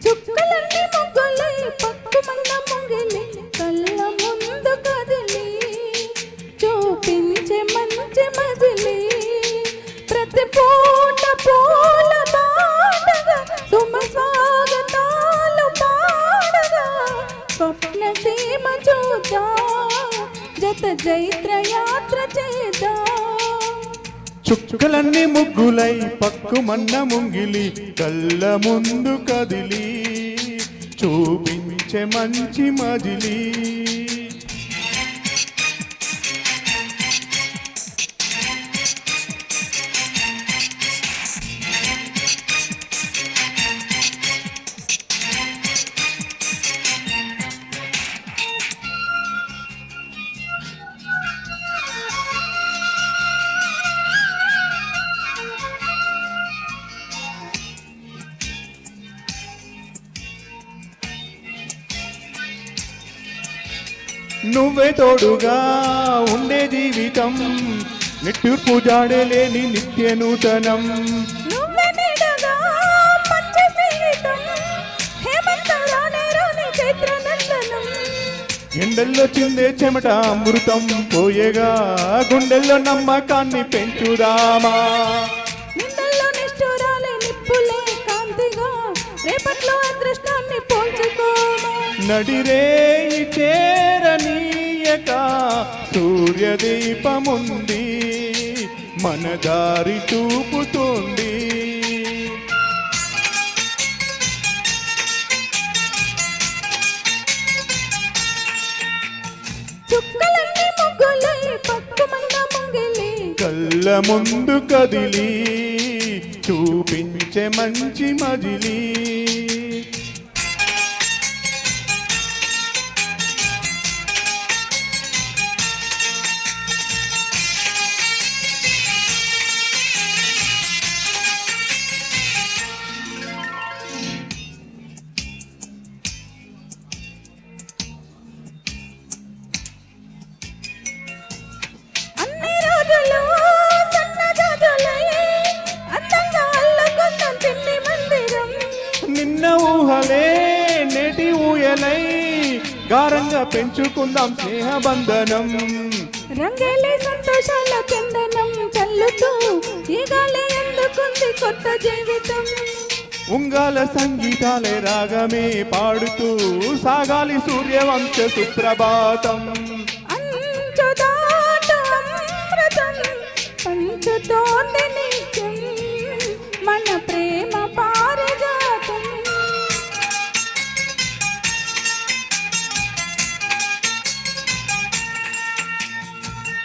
చుక్కలన్నీ ముగ్గులై పక్కుమన్న ముంగిలి కళ్ళ ముందు కదిలి చూపించే మంచి మజిలి ప్రతి పూట పూల బాటగా సుమ స్వాగతాలు పాడగా స్వప్న సీమ చూద్దాం జత జైత్ర యాత్ర చేద్దాం చుక్కలన్నీ ముగ్గులై పక్కుమన్న ముంగిలి కళ్ళ ముందు కదిలి చూపించే మంచి మజిలి నువ్వే తోడుగా ఉండే జీవితం నిట్టూర్పు జాడలేని నిత్య నూతనం ఎండల్లో చిందే చెమట అమృతం పోయేగా గుండెల్లో నమ్మకాన్ని పెంచుదామా నిందల్లో నిష్ఠురాలే నిప్పులే కాంతిగా రేపట్లో అదృష్టాన్ని పోల్చుకోమా నడిరే చేరనీయక సూర్యదీపముంది మన దారి చూపుతుంది చుక్కలన్నీ ముగ్గులై పక్కుమన్న ముంగిలి కళ్ళ ముందు కదిలి చూపించే మంచి మజిలి నిన్న ఊహలే నేటి ఊయలై గారంగా పెంచుకుందాం స్నేహబంధనం రంగేలే సంతోషాల చందనం చల్లుతూ ఈ గాలి ఎందుకుంది కొత్త జీవితం ఉంగాల సంగీతాలే రాగమే పాడుతూ సాగాలి సూర్యవంశ సుప్రభాతం అంచుదాటమృతం పంచుతోంది నిత్యం మన ప్రేమ పారిజాతం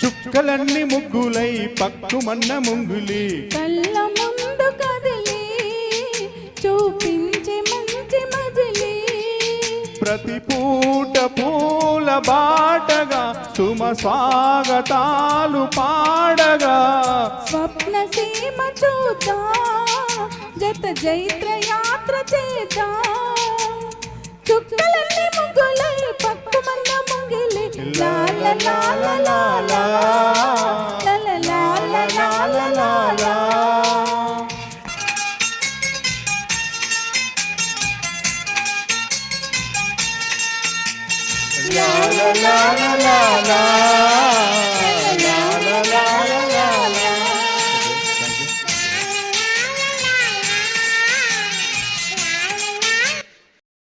చుక్కలన్నీ ముగ్గులై పక్కుమన్న ముంగులి కళ్ళ ముందు కదిలి చూపించే మంచి మజిలి ప్రతి పూట పూల బాటగా సుమ స్వాగతాలు పాడగా స్వప్న సీమ చూద్దాం జత జైత్ర యాత్ర చేద్దాం చుక్కలన్నీ ముగ్గులై పక్కుమన్న ముంగిలి Lala Lala Lala Lala Lala Lala Lala la la la la la